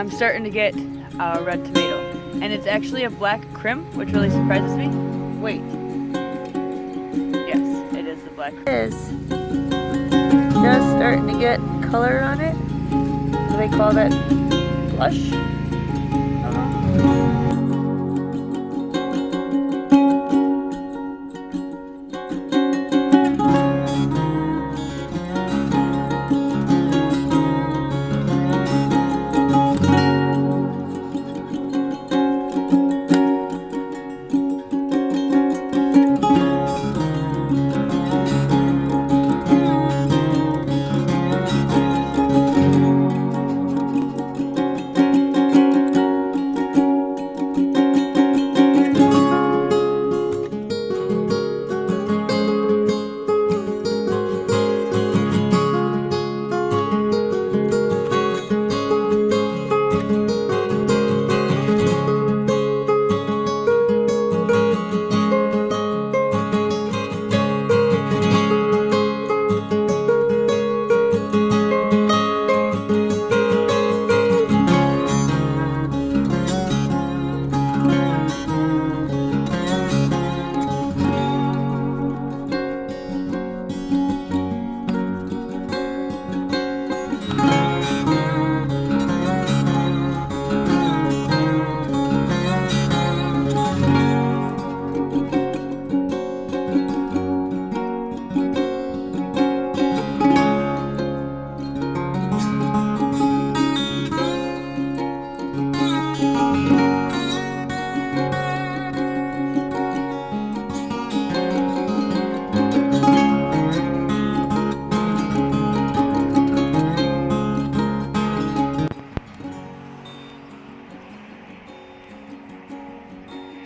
I'm starting to get a red tomato. And it's actually a black crim, which really surprises me. Wait. Yes, it is the black crim. It is just starting to get color on it. What do they call that? Blush? I don't know.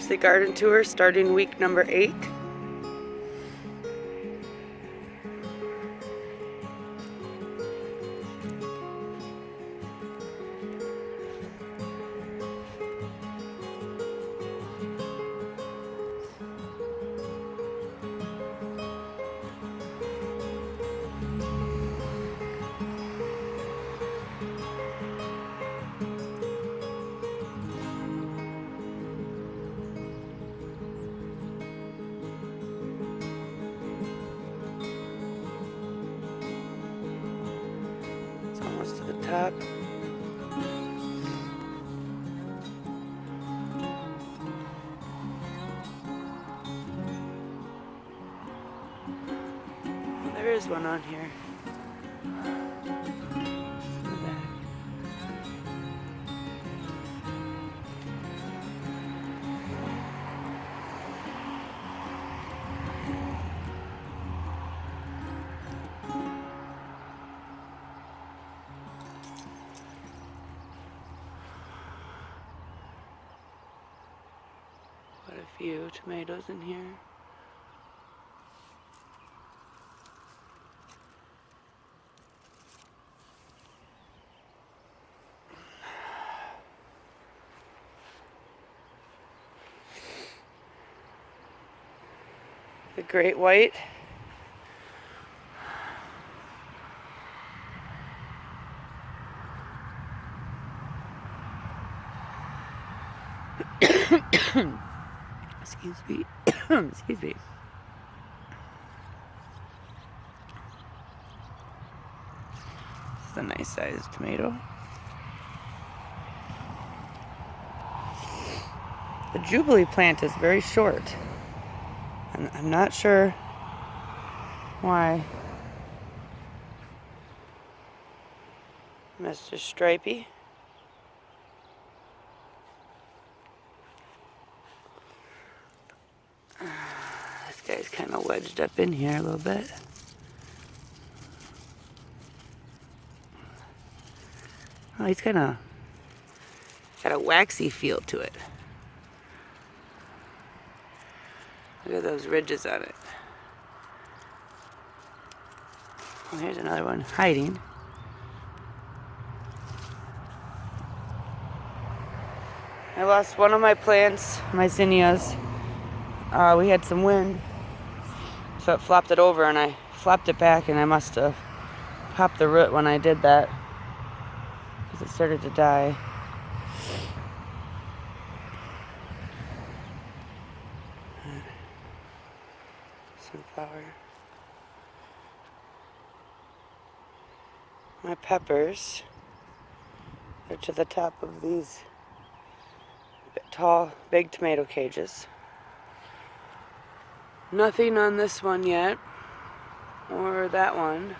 The garden tour starting week number 8. To the top. Well, there is one on here. In the back. Quite a few tomatoes in here. The great white. Excuse me. Excuse me. This is a nice sized tomato. The Jubilee plant is very short. And I'm not sure why. Mr. Stripey. This guy's kind of wedged up in here a little bit. Oh, he's kind of got a waxy feel to it. Look at those ridges on it. Oh, here's another one hiding. I lost one of my plants, my zinnias. We had some wind, so it flopped it over, and I flopped it back, and I must have popped the root when I did that, because it started to die. flower. My peppers are to the top of these tall, big tomato cages. Nothing on this one yet, or that one.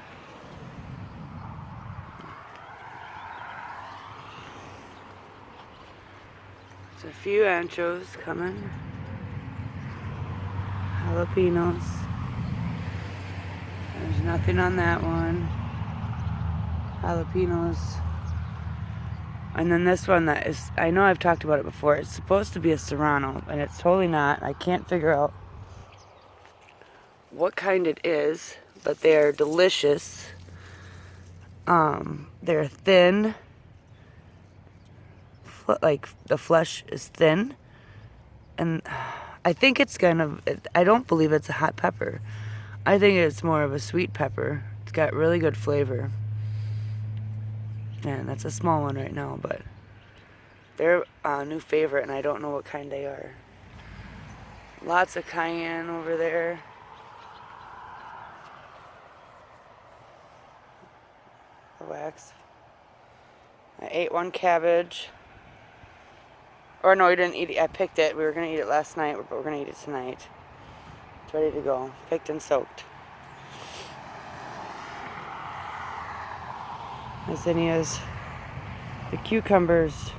There's a few anchos coming. Jalapenos. There's nothing on that one. Jalapenos. And then this one that is, I know I've talked about it before, it's supposed to be a serrano, and it's totally not. I can't figure out what kind it is, but they are delicious. They're thin, like the flesh is thin, and I think it's I don't believe it's a hot pepper. I think it's more of a sweet pepper. It's got really good flavor. And that's a small one right now, but they're a new favorite, and I don't know what kind they are. Lots of cayenne over there. The wax. I ate one cabbage. Or no, we didn't eat it. I picked it. We were going to eat it last night, but we're going to eat it tonight. It's ready to go. Picked and soaked. My zinnias. The cucumbers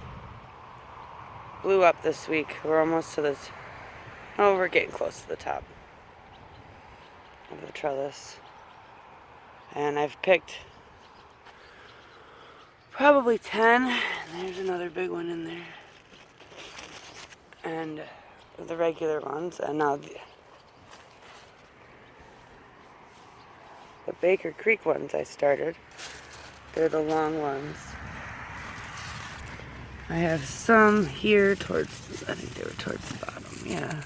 blew up this week. We're almost to this. Oh, we're getting close to the top of the trellis. And I've picked probably 10. And there's another big one in there. And the regular ones. And now the Baker Creek ones I started. They're the long ones. I have some here towards, I think they were towards the bottom, yeah.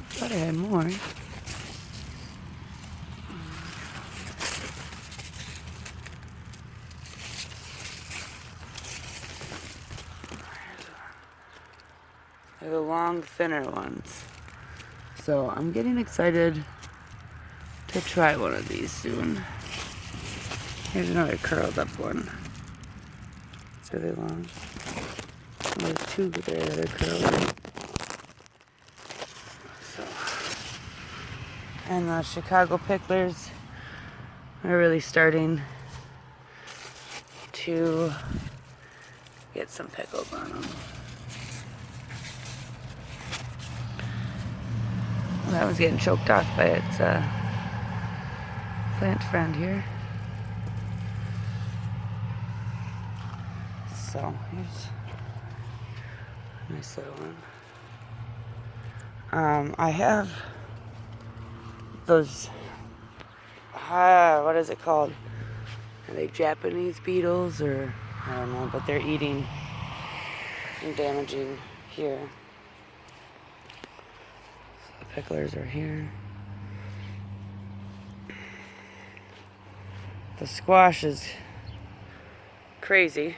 Thought I had more. They're the long, thinner ones. So I'm getting excited to try one of these soon. Here's another curled up one. It's really long. There's two there that are curled. So, and the Chicago picklers are really starting to get some pickles on them. Well, that was getting choked off by its plant friend here. So here's a nice little one. I have those, what is it called? Are they Japanese beetles or, I don't know, but they're eating and damaging here. So the picklers are here. The squash is crazy.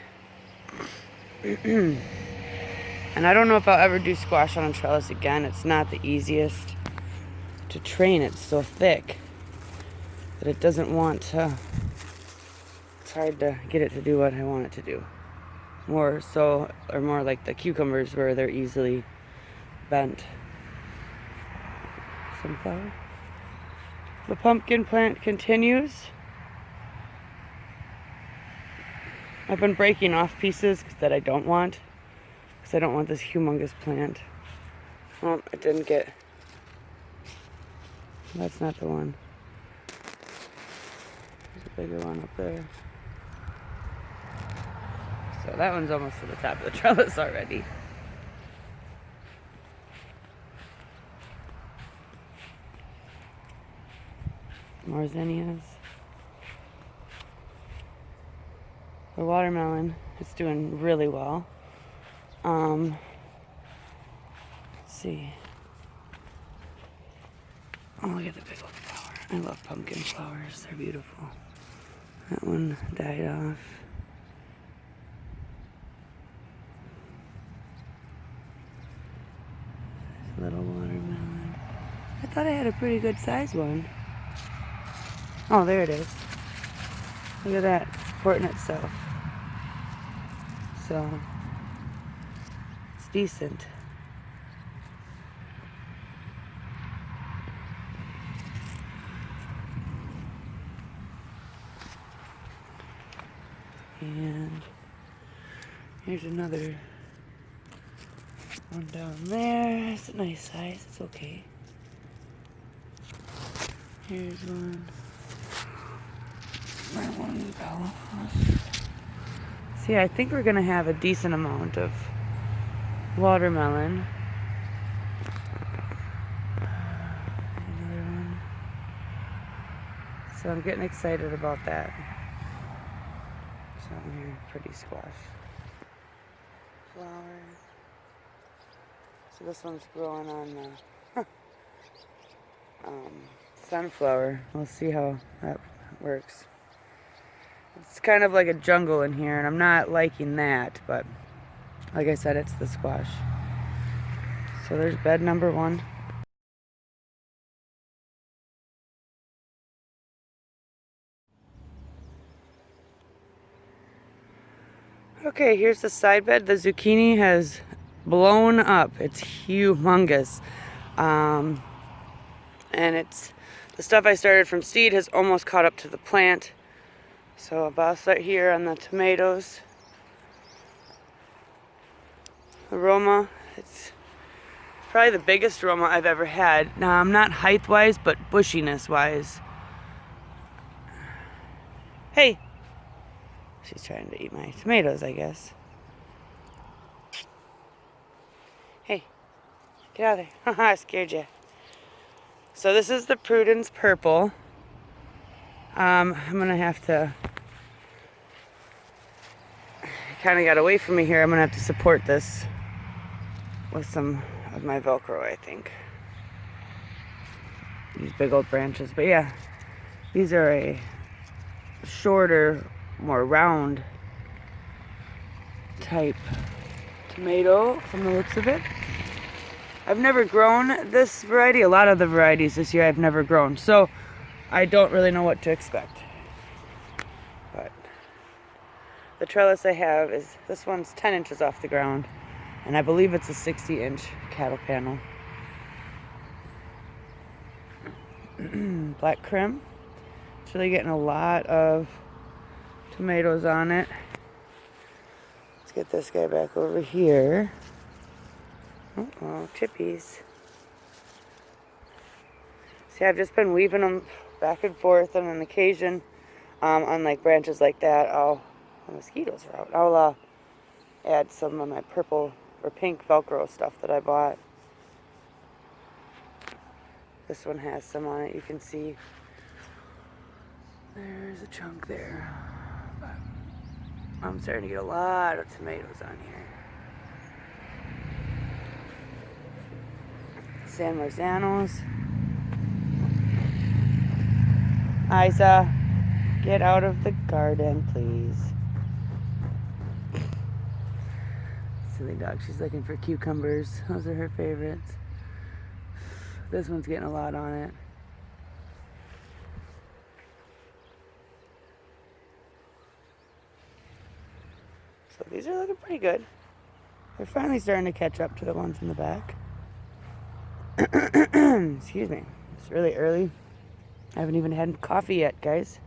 And I don't know if I'll ever do squash on a trellis again. It's not the easiest to train. It's so thick that it doesn't want to, it's hard to get it to do what I want it to do. More like the cucumbers where they're easily bent. Sunflower. The pumpkin plant continues. I've been breaking off pieces that I don't want, because I don't want this humongous plant. Oh, it didn't get, that's not the one. There's a bigger one up there. So that one's almost to the top of the trellis already. More zinnias. The watermelon is doing really well. Let's see. Oh, look at the big old flower. I love pumpkin flowers. They're beautiful. That one died off. little watermelon. I thought I had a pretty good size one. Oh, there it is. Look at that, supporting itself. So, it's decent. And here's another one down there. It's a nice size, it's okay. Here's one. See, I think we're gonna have a decent amount of watermelon. Another one. So I'm getting excited about that. So I'm here, pretty squash. Flower. So this one's growing on the sunflower. We'll see how that works. It's kind of like a jungle in here, and I'm not liking that, but like I said, it's the squash. So there's bed number 1. Okay, here's the side bed. The zucchini has blown up. It's humongous. And it's the stuff I started from seed has almost caught up to the plant. So I'll start here on the tomatoes. Aroma, it's probably the biggest aroma I've ever had. Now I'm not height-wise, but bushiness-wise. Hey! She's trying to eat my tomatoes, I guess. Hey, get out of there. Haha, I scared you. So this is the Prudence Purple. I'm gonna have to, kind of got away from me here. I'm gonna have to support this with some of my Velcro, I think. These big old branches, but yeah, these are a shorter, more round type tomato from the looks of it. I've never grown this variety. A lot of the varieties this year I've never grown, so I don't really know what to expect. But the trellis I have is, this one's 10 inches off the ground, and I believe it's a 60-inch cattle panel. Black Krim. It's really getting a lot of tomatoes on it. Let's get this guy back over here. Oh, chippies. See, I've just been weaving them back and forth, and on occasion, on like branches like that, the mosquitoes are out. I'll add some of my purple or pink Velcro stuff that I bought. This one has some on it, you can see. There's a chunk there. But I'm starting to get a lot of tomatoes on here. San Marzanos. Isa, get out of the garden, please. Silly dog, she's looking for cucumbers. Those are her favorites. This one's getting a lot on it. So these are looking pretty good. They're finally starting to catch up to the ones in the back. Excuse me. It's really early. I haven't even had coffee yet, guys.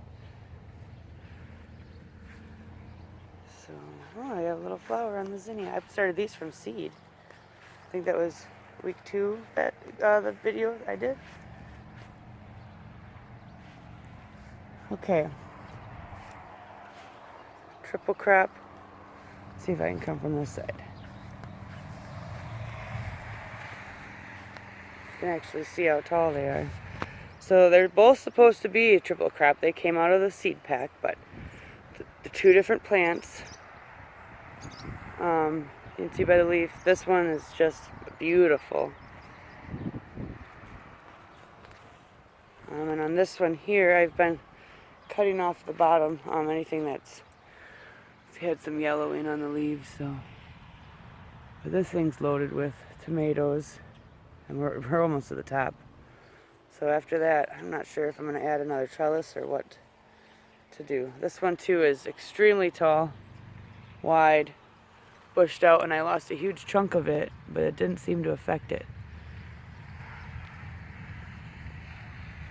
So, oh, I got a little flower on the zinnia. I started these from seed. I think that was week 2 that the video I did. Okay. Triple crop. Let's see if I can come from this side. You can actually see how tall they are. So they're both supposed to be a triple crop. They came out of the seed pack, but the 2 different plants, you can see by the leaf, this one is just beautiful. And on this one here, I've been cutting off the bottom, anything that's had some yellowing on the leaves. So, but this thing's loaded with tomatoes. And we're almost to the top. So after that, I'm not sure if I'm going to add another trellis or what to do. This one too is extremely tall, wide, bushed out, and I lost a huge chunk of it, but it didn't seem to affect it.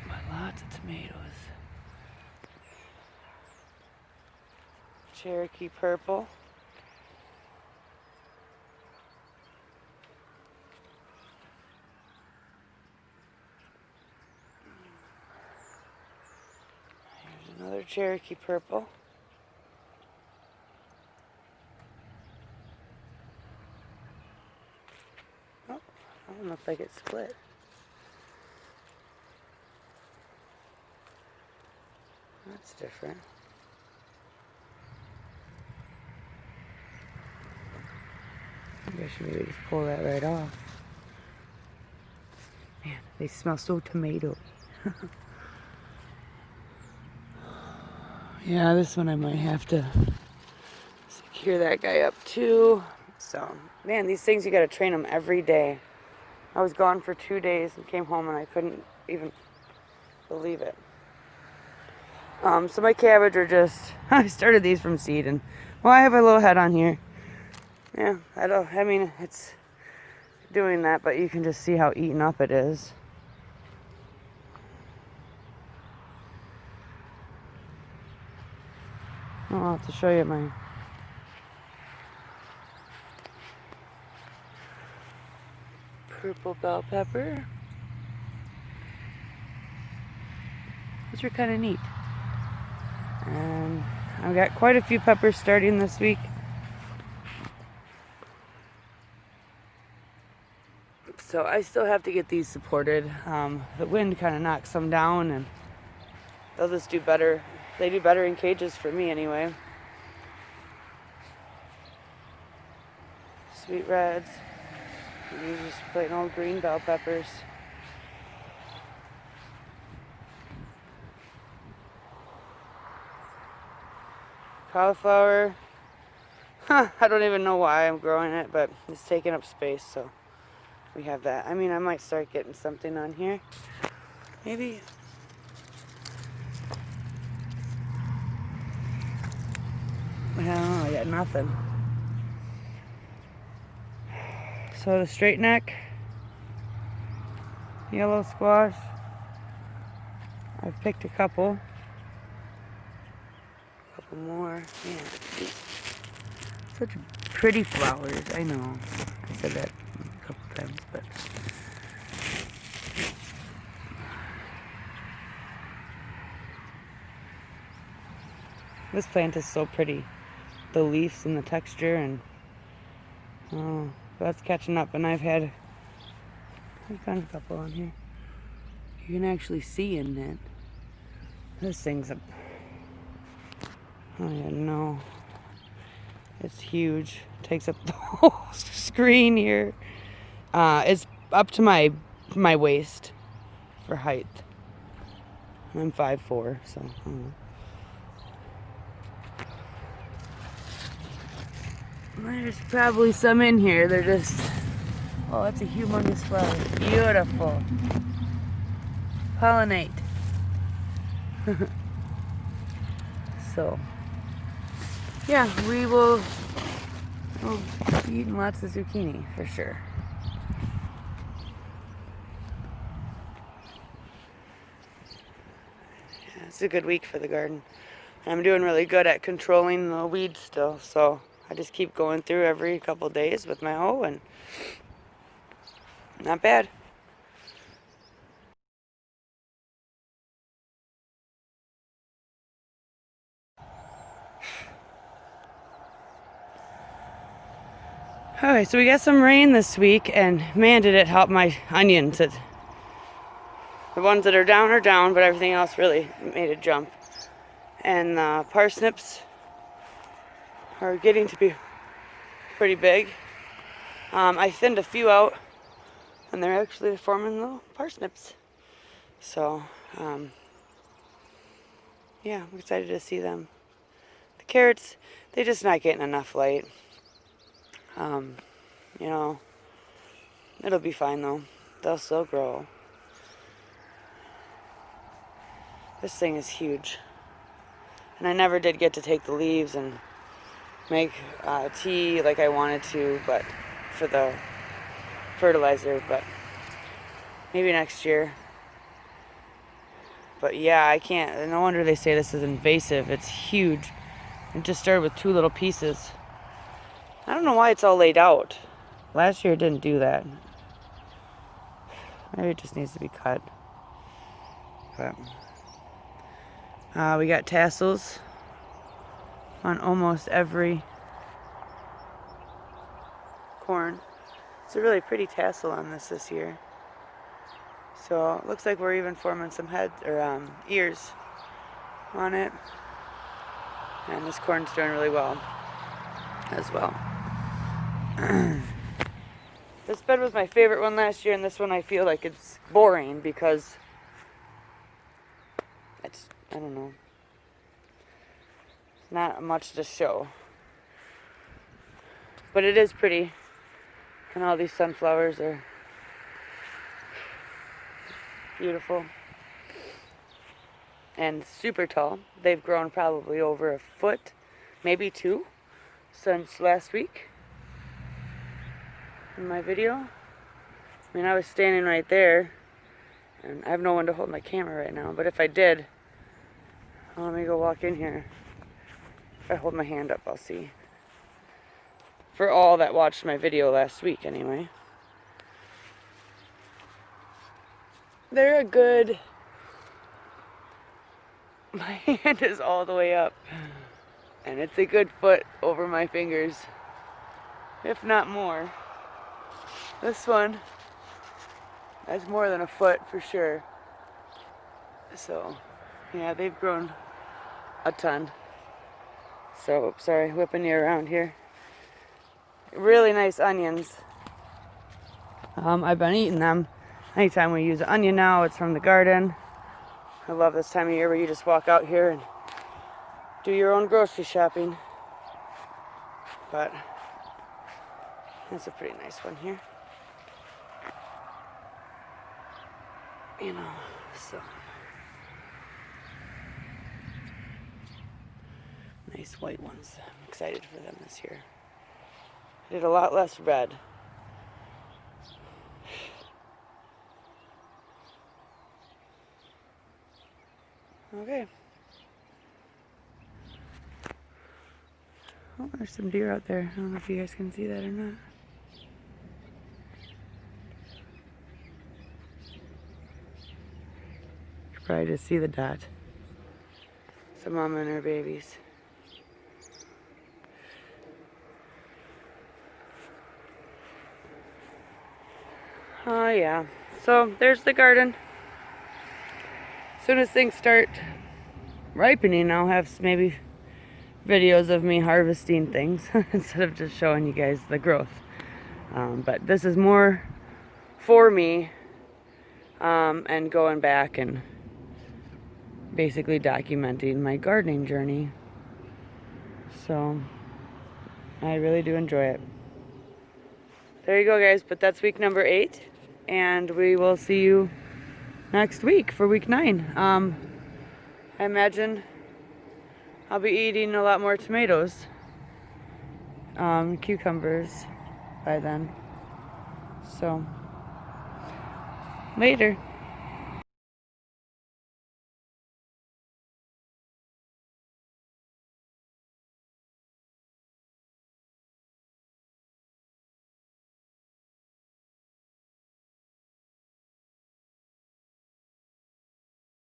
But lots of tomatoes. Cherokee purple. Here's another Cherokee purple. Oh, I don't know if I get split. That's different. Maybe I should maybe just pull that right off. Man, they smell so tomato. Yeah, this one I might have to secure that guy up too. So, man, these things you gotta train them every day. I was gone for 2 days and came home and I couldn't even believe it. So my cabbage are just, I started these from seed, and well, I have a little head on here. Yeah, I mean, it's doing that, but you can just see how eaten up it is. I'll have to show you my purple bell pepper. Those are kind of neat. And I've got quite a few peppers starting this week. So I still have to get these supported. The wind kind of knocks some down, and they'll just do better. They do better in cages for me anyway. Sweet reds. These are just plain old green bell peppers. Cauliflower. I don't even know why I'm growing it, but it's taking up space, so we have that. I mean, I might start getting something on here. Maybe. I don't know, I got nothing. So the straight neck, yellow squash, I've picked a couple. More. Man, such pretty flowers. I know. I said that a couple times, but this plant is so pretty. The leaves and the texture, and oh, that's catching up. And I've found a couple on here. You can actually see in it. This thing's a oh yeah, no. It's huge. Takes up the whole screen here. It's up to my waist for height. I'm 5'4", so I don't know. There's probably some in here. They're just, oh, that's a humongous flower. Beautiful. Pollinate. So, yeah, we'll be eating lots of zucchini for sure. Yeah, it's a good week for the garden. I'm doing really good at controlling the weeds still, so I just keep going through every couple days with my hoe, and not bad. Alright, so we got some rain this week, and man, did it help my onions. The ones that are down, but everything else really made a jump. And parsnips are getting to be pretty big. I thinned a few out, and they're actually forming little parsnips. So, yeah, I'm excited to see them. The carrots, they're just not getting enough light. You know, it'll be fine though. they'll still grow. This thing is huge. And I never did get to take the leaves and make tea like I wanted to, but for the fertilizer, but maybe next year. But yeah, I can't. No wonder they say this is invasive. It's huge. It just started with 2 little pieces. I don't know why it's all laid out. Last year it didn't do that. Maybe it just needs to be cut. But we got tassels on almost every corn. It's a really pretty tassel on this year. So it looks like we're even forming some head or ears on it. And this corn's doing really well as well. This bed was my favorite one last year, and this one I feel like it's boring because it's, I don't know, not much to show. But it is pretty. And all these sunflowers are beautiful and super tall. They've grown probably over a foot, maybe 2, since last week in my video. I mean, I was standing right there, and I have no one to hold my camera right now, but if I did, let me go walk in here. If I hold my hand up, I'll see. For all that watched my video last week, anyway. They're a good... My hand is all the way up. And it's a good foot over my fingers. If not more. This one has more than a foot for sure. So, yeah, they've grown a ton. So, sorry, whipping you around here. Really nice onions. I've been eating them. Anytime we use an onion now, it's from the garden. I love this time of year where you just walk out here and do your own grocery shopping. But that's a pretty nice one here. You know, so nice white ones. I'm excited for them this year. I did a lot less red. Okay. Oh, there's some deer out there. I don't know if you guys can see that or not. You can probably just see the dot. It's a mama and her babies. Oh yeah. So there's the garden. As soon as things start ripening, I'll have maybe videos of me harvesting things instead of just showing you guys the growth. But this is more for me and going back and basically documenting my gardening journey. So I really do enjoy it. There you go, guys. But that's week number 8, and we will see you next week for week 9. I imagine I'll be eating a lot more tomatoes, cucumbers by then. So, later.